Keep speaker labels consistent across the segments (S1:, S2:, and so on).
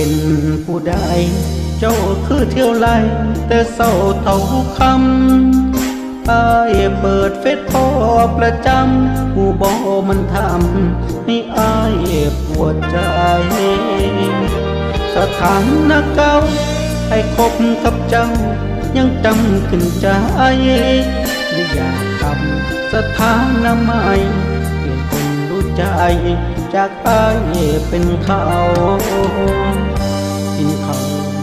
S1: เป็นผู้ใดเจ้าคือเที่ยวไล่แต่เศร้าเท่าคำอ้ายเปิดเฟซพอประจำผู้บ่มันทำให้อ้ายปวดใจสถานะเก่าให้คบกับเจ้ายังจำขึ้นใจหรืออยากทำสถานะใหม่เปลี่ยนคนรู้ใจจากอ้ายเป็นเขากินเขา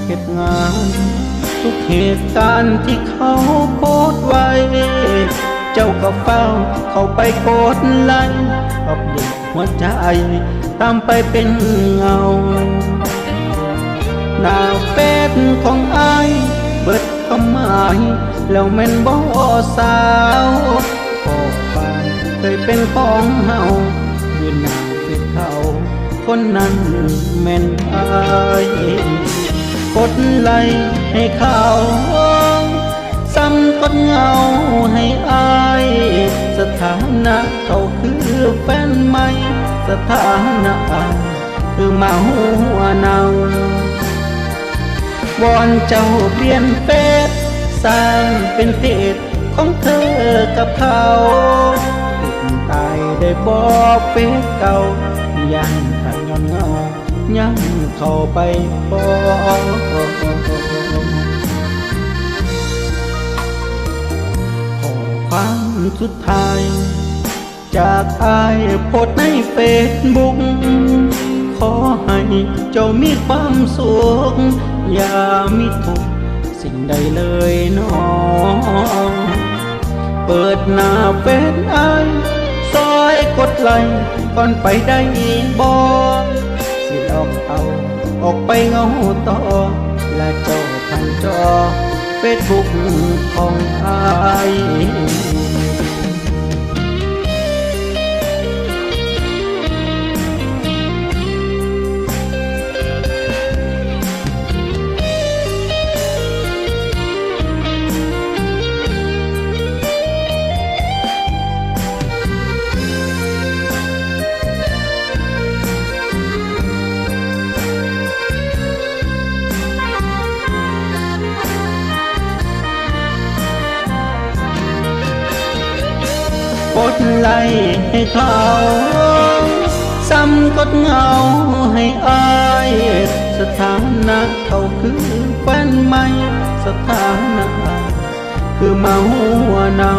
S1: เก็บงานทุกเหตุการณ์ที่เขาโพสต์ไว้เจ้าก็เฝ้าเข้าไปกดไลค์อัปเดตหัวใจตามไปเป็นเงาหน้าเฟซของอ้ายเบิดความหมายแล้วแม่นบ่สาวขอบฟ้าเคยเป็นของเฮายืนหน้าเฟซเขาคนนั้นแม่นอ้ายกดไลค์ให้เขาซ้ำกดเงาให้อายสถานะเขาคือแฟนใหม่สถานะอ้ายคือมาหัวเนาวอนเจ้าเปลี่ยนเฟซสร้างเป็นเพจของเธอกับเขาติดตายได้บอกเฟซเก่ายังขันย้อนเงายังเข้าไปบอกขอความสุดท้ายจากอ้ายโพสต์ในเฟซบุ๊กขอให้เจ้ามีความสุขอย่ามีทุกสิ่งใดเลยน้องเปิดหน้าเฟซอ้ายซอยกดไลค์ก่อนไปได้บ่สิลอกเอาออกไปเงาต่อและเจ้าผ่านจอเฟซบุ๊กของอ้ายกดไลค์ให้เขาซ้ำกดเงาให้อายสถานะเขาคือแฟนใหม่สถานะคือมาหัวเนา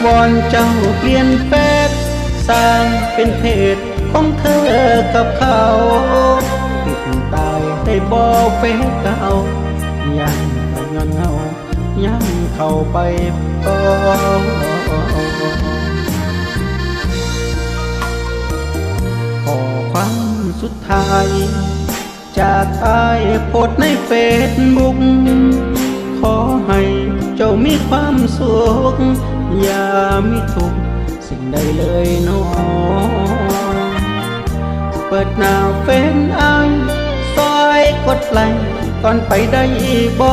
S1: วอนเจ้าเปลี่ยนเฟซสร้างเป็นเพจของเธอกับเขาติดตายได้บอกเฟซเก่ายังย้อนเงายังเข้าไปขอความสุดท้ายจากอ้ายโพสต์ในเฟซบุ๊กขอให้เจ้ามีความสุขอย่ามีทุกสิ่งใดเลยน้องเปิดหน้าเฟซอ้ายซอยกดไลค์ก่อนไปได้บ่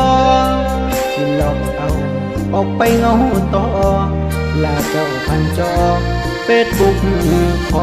S1: สิลอกเอาออกไปเงาต่อลาเจ้าผ่านจอเฟซบุ๊กขอ